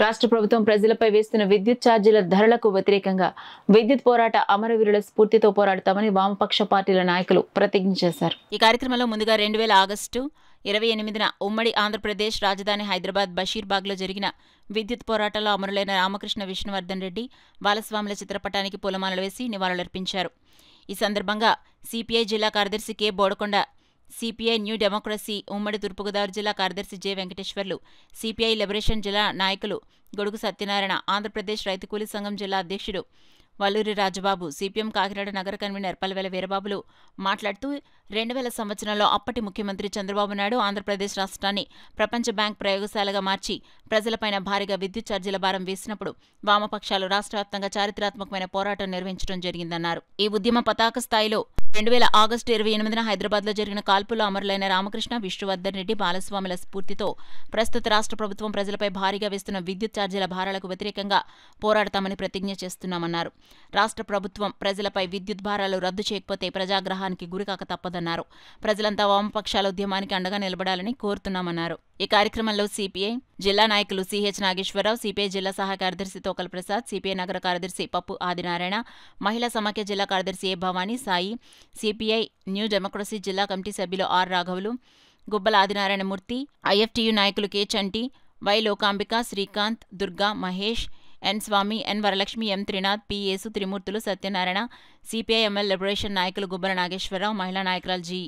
రాష్ట్ర ప్రభుత్వం ప్రజలపై వేస్తున్న విద్యుత్ ఛార్జీల ధరలకు వ్యతిరేకంగా విద్యుత్ పోరాట అమరవీరుల స్ఫూర్తితో పోరాడతామని వామపక్ష పార్టీల నాయకులు ప్రతిజ్ఞ చేశారు. ఈ కార్యక్రమంలో ముందుగా 2000 ఆగస్టు 28న ఉమ్మడి ఆంధ్రప్రదేశ్ రాజధాని హైదరాబాద్ బషీర్బాగ్లో జరిగిన విద్యుత్ పోరాటంలో అమరులైన రామకృష్ణ విష్ణువర్ధన్ రెడ్డి బాలస్వాముల చిత్రపటానికి పూలమాలలు వేసి నివాళులర్పించారు. ఈ సందర్భంగా సిపిఐ జిల్లా కార్యదర్శి K Bodakonda, CPI new democracy ఉమ్మడి తూర్పుగోదావరి జిల్లా కార్యదర్శి జె వెంకటేశ్వర్లు, సిపిఐ లిబరేషన్ జిల్లా నాయకులు గొడుగు సత్యనారాయణ, ఆంధ్రప్రదేశ్ రైతు కూలీ సంఘం జిల్లా అధ్యక్షుడు వల్లూరి రాజబాబు, సిపిఎం కాకినాడ నగర కన్వీనర్ పల్వెల వీరబాబులు మాట్లాడుతూ 2000 సంవత్సరంలో అప్పటి ముఖ్యమంత్రి చంద్రబాబు నాయుడు ఆంధ్రప్రదేశ్ రాష్ట్రాన్ని ప్రపంచ బ్యాంక్ ప్రయోగశాలగా మార్చి ప్రజలపైన భారీగా విద్యుత్ ఛార్జీల భారం వేసినప్పుడు వామపక్షాలు రాష్ట్ర వ్యాప్తంగా చారిత్రాత్మకమైన పోరాటం నిర్వహించడం జరిగిందన్నారు. ఈ ఉద్యమ పతాక స్థాయిలో 2000 ఆగస్టు 28న హైదరాబాద్లో జరిగిన కాల్పుల్లో అమరులైన రామకృష్ణ విష్ణువర్ధన్ రెడ్డి బాలస్వాముల స్ఫూర్తితో ప్రస్తుత రాష్ట్ర ప్రభుత్వం ప్రజలపై భారీగా వేస్తున్న విద్యుత్ ఛార్జీల భారాలకు వ్యతిరేకంగా పోరాడతామని ప్రతిజ్ఞ చేస్తున్నామన్నారు. రాష్ట్ర ప్రభుత్వం ప్రజలపై విద్యుత్ భారాలు రద్దు చేయకపోతే ప్రజాగ్రహానికి గురికాక తప్పదన్నారు. ప్రజలంతా వామపక్షాల ఉద్యమానికి అండగా నిలబడాలని కోరుతున్నామన్నారు. ఈ కార్యక్రమంలో సిపిఐ జిల్లా నాయకులు సిహెచ్ నాగేశ్వరరావు, సిపిఐ జిల్లా సహాయ కార్యదర్శి తోకల ప్రసాద్, సిపిఐ నగర కార్యదర్శి పప్పు ఆదినారాయణ, మహిళా సమాఖ్య జిల్లా కార్యదర్శి A Bhavani Sai, CPI new democracy జిల్లా కమిటీ సభ్యులు ఆర్ రాఘవులు, గుబ్బల ఆదినారాయణమూర్తి, ఐఎఫ్టియు నాయకులు K Chanti, Y Lokambika, Srikanth, Durga, Mahesh, N Swamy, N Varalakshmi, M Trinath, P Yesu, Trimurthulu, Satyanarayana, CPI ML liberation నాయకులు గుబ్బల నాగేశ్వరరావు, మహిళా నాయకురాలు జి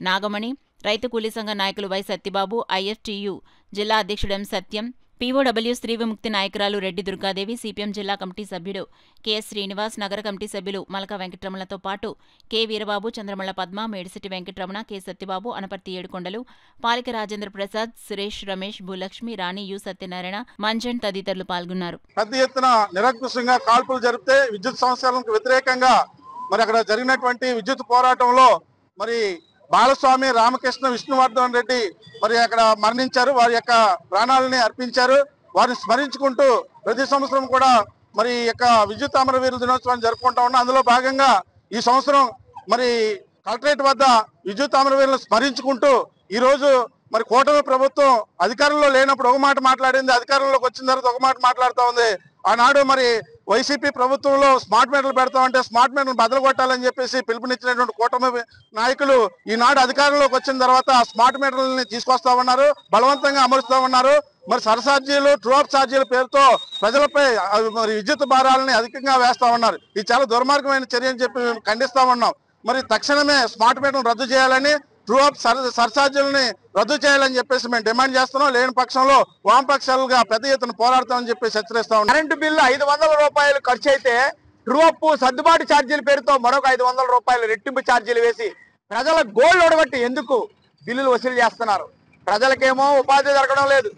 నాగమణి, రైతు కూలీ సంఘ నాయకులు వై సత్యబాబు, ఐఎఫ్టియు జిల్లా అధ్యక్షుడు ఎం సత్యం, పిఓడబ్ల్యూ స్త్రీ విముక్తి నాయకురాలు రెడ్డి దుర్గాదేవి, సిపిఎం జిల్లా కమిటీ సభ్యుడు కెఎస్ శ్రీనివాస్, నగర కమిటీ సభ్యులు మలక వెంకటరమణతో పాటు K Veerababu, Chandramalla Padma, Medisiti Venkataramana, K Satyababu, Anaparthi Yedukondalu, Palika Rajendra Prasad, Suresh, Ramesh, Bhulakshmi, Rani, U Satyanarayana, Manjan తదితరులు పాల్గొన్నారు. పెద్ద ఎత్తున నిరంకుశంగా కాల్పులు జరిపితే విద్యుత్ సంస్కరణకు వ్యతిరేకంగా మరి అక్కడ జరిగినటువంటి విద్యుత్ పోరాటంలో మరి బాలస్వామి, రామకృష్ణ విష్ణువర్ధన్ రెడ్డి మరి అక్కడ మరణించారు. వారి యొక్క ప్రాణాలని అర్పించారు. వారిని స్మరించుకుంటూ ప్రతి సంవత్సరం కూడా మరి యొక్క విద్యుత్ అమరవీరుల దినోత్సవాన్ని జరుపుకుంటా ఉన్నాం. అందులో భాగంగా ఈ సంవత్సరం మరి కలెక్టరేట్ వద్ద విద్యుత్ అమరవీరులను స్మరించుకుంటూ ఈ రోజు మరి కూటమి ప్రభుత్వం అధికారంలో లేనప్పుడు ఒక మాట మాట్లాడింది, అధికారంలోకి వచ్చిన తర్వాత ఒక మాట మాట్లాడుతూ ఉంది. ఆనాడు మరి వైసీపీ ప్రభుత్వంలో స్మార్ట్ మీటర్లు పెడతామంటే స్మార్ట్ మీటర్లు బదులు కొట్టాలని చెప్పేసి పిలుపునిచ్చినటువంటి కూటమి నాయకులు ఈనాడు అధికారంలోకి వచ్చిన తర్వాత స్మార్ట్ మీటర్లని తీసుకొస్తా ఉన్నారు, బలవంతంగా అమరుస్తా ఉన్నారు. మరి సరఛార్జీలు, ట్రూఅప్ ఛార్జీల పేరుతో ప్రజలపై మరి విద్యుత్ భారాలని అధికంగా వేస్తా ఉన్నారు. ఇది చాలా దుర్మార్గమైన చర్య అని చెప్పి మేము ఖండిస్తా ఉన్నాం. మరి తక్షణమే స్మార్ట్ మీటర్లు రద్దు చేయాలని, ట్రూఅప్ సర్ఛార్జీలని రద్దు చేయాలని చెప్పేసి మేము డిమాండ్ చేస్తున్నాం. లేని పక్షంలో వామపక్షాలుగా పెద్ద ఎత్తున పోరాడతామని చెప్పేసి హెచ్చరిస్తా ఉన్నాం. కరెంటు బిల్లు 500 రూపాయలు ఖర్చు అయితే ట్రూఅప్ సర్దుబాటు ఛార్జీల పేరుతో మరొక 500 రూపాయలు రెట్టింపు ఛార్జీలు వేసి ప్రజల గోల్డ్ ఒడగట్టి ఎందుకు బిల్లులు వసూలు చేస్తున్నారు? ప్రజలకేమో ఉపాధి దొరకడం లేదు,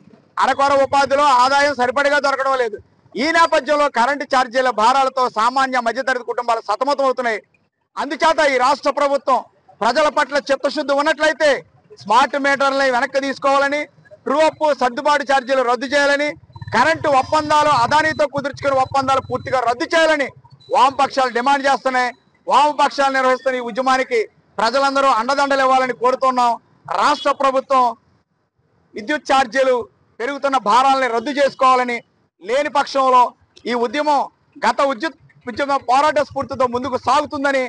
అరకొర ఉపాధిలో ఆదాయం సరిపడిగా దొరకడం లేదు. ఈ నేపథ్యంలో కరెంటు ఛార్జీల భారాలతో సామాన్య మధ్యతరగతి కుటుంబాలు సతమతం అవుతున్నాయి. అందుచేత ఈ రాష్ట్ర ప్రభుత్వం ప్రజల పట్ల చిత్తశుద్ధి ఉన్నట్లయితే స్మార్ట్ మీటర్లని వెనక్కి తీసుకోవాలని, ట్రూఅప్ సర్దుబాటు ఛార్జీలు రద్దు చేయాలని, కరెంటు ఒప్పందాలు అదానీతో కుదుర్చుకున్న ఒప్పందాలు పూర్తిగా రద్దు చేయాలని వామపక్షాలు డిమాండ్ చేస్తున్నాయి. వామపక్షాలు నిర్వహిస్తున్న ఈ ఉద్యమానికి ప్రజలందరూ అండదండలు ఇవ్వాలని కోరుతున్నాం. రాష్ట్ర ప్రభుత్వం విద్యుత్ ఛార్జీలు పెరుగుతున్న భారాలని రద్దు చేసుకోవాలని, లేని పక్షంలో ఈ ఉద్యమం గత ఉద్యమ పోరాట స్ఫూర్తితో ముందుకు సాగుతుందని,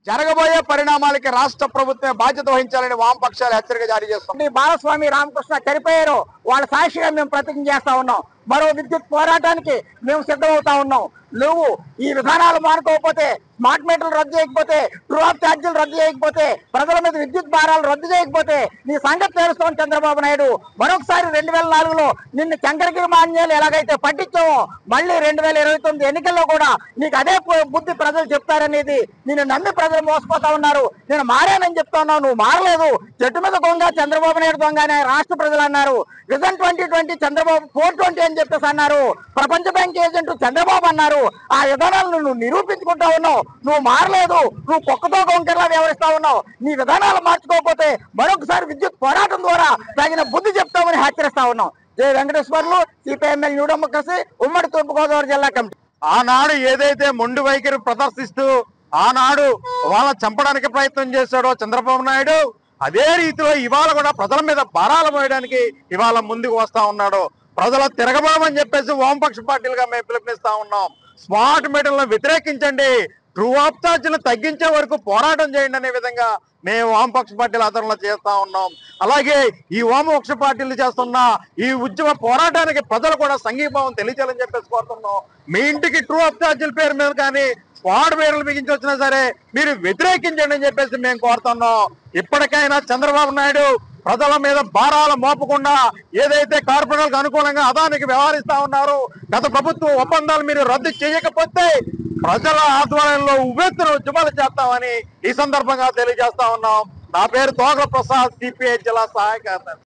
జరగబోయే పరిణామాలకి రాష్ట్ర ప్రభుత్వమే బాధ్యత వహించాలని వామపక్షాలు హెచ్చరిక జారీ చేస్తాం. బాలస్వామి, రామకృష్ణ చనిపోయారు, వాళ్ళ సాక్షిగా మేము ప్రతిజ్ఞ చేస్తా ఉన్నాం. మరో విద్యుత్ పోరాటానికి మేము సిద్ధమవుతా ఉన్నాం. నువ్వు ఈ విధానాలు మానుకోకపోతే, స్మార్ట్ మీటర్లు రద్దు చేయకపోతే, ట్రూఅప్ ఛార్జీలు రద్దు చేయకపోతే, ప్రజల మీద విద్యుత్ భారాలు రద్దు చేయకపోతే నీ సంగతి తెలుస్తాం చంద్రబాబు నాయుడు. మరొకసారి 2004లో నిన్ను చంద్రగిరి మాన్యాలు ఎలాగైతే పట్టించామో మళ్ళీ 2029 ఎన్నికల్లో కూడా నీకు అదే బుద్ధి ప్రజలు చెప్తారనేది నిన్ను నమ్మి ప్రజలు మోసపోతా ఉన్నారు. నేను మారానని చెప్తా ఉన్నావు, నువ్వు మారలేదు. చెట్టు మీద దొంగ చంద్రబాబు నాయుడు దొంగ అని రాష్ట్ర ప్రజలు అన్నారు. విజన్ 2020 చంద్రబాబు 420 అని చెప్పేసి అన్నారు. ప్రపంచ బ్యాంక్ ఏజెంట్ చంద్రబాబు అన్నారు. ఆ విధానాలను నువ్వు నిరూపించుకుంటా ఉన్నావు. నువ్వు మారలేదు, నువ్వు కుక్కతో గొంకెలా వ్యవహరిస్తా ఉన్నావు. నీ విధానాలు మార్చుకోకపోతే మరొకసారి విద్యుత్ పోరాటం ద్వారా తగిన బుద్ధి చెప్తామని హెచ్చరిస్తా ఉన్నాం. J Venkateswarlu, CPML new democracy ఉమ్మడి తూర్పుగోదావరి జిల్లా కమిటీ. ఆనాడు ఏదైతే మొండి వైఖరి ప్రదర్శిస్తూ ఆనాడు వాళ్ళ చంపడానికి ప్రయత్నం చేశాడో చంద్రబాబు నాయుడు, అదే రీతిలో ఇవాళ కూడా ప్రజల మీద భారాలు మోయడానికి ఇవాళ ముందుకు వస్తా ఉన్నాడు. ప్రజల తిరగబడమని చెప్పేసి వామపక్ష పార్టీలుగా మేము పిలుపునిస్తా ఉన్నాం. స్మార్ట్ మీటర్లను వ్యతిరేకించండి, ట్రూ అప్ ఛార్జీలను తగ్గించే వరకు పోరాటం చేయండి అనే విధంగా మేము వామపక్ష పార్టీల ఆధ్వర్యంలో చేస్తా ఉన్నాం. అలాగే ఈ వామపక్ష పార్టీలు చేస్తున్న ఈ ఉద్యమ పోరాటానికి ప్రజలు కూడా సంఘీభావం తెలియజేయాలని చెప్పేసి కోరుతున్నాం. మీ ఇంటికి ట్రూ అప్ ఛార్జీల పేరు మీద కానీ స్మార్ట్ మీటర్లు బిగించి వచ్చినా సరే మీరు వ్యతిరేకించండి అని చెప్పేసి మేము కోరుతున్నాం. ఇప్పటికైనా చంద్రబాబు నాయుడు ప్రజల మీద భారాలు మోపకుండా ఏదైతే కార్పొరేట్లకు అనుకూలంగా అదానికి వ్యవహరిస్తా ఉన్నారు, గత ప్రభుత్వ ఒప్పందాలు మీరు రద్దు చేయకపోతే ప్రజల ఆధ్వర్యంలో ఉవ్వెత్తున ఉద్యమాలు చేస్తామని ఈ సందర్భంగా తెలియజేస్తా ఉన్నాం. నా పేరు తోగల ప్రసాద్, సిపిఐ జిల్లా సహాయ కార్యదర్శి.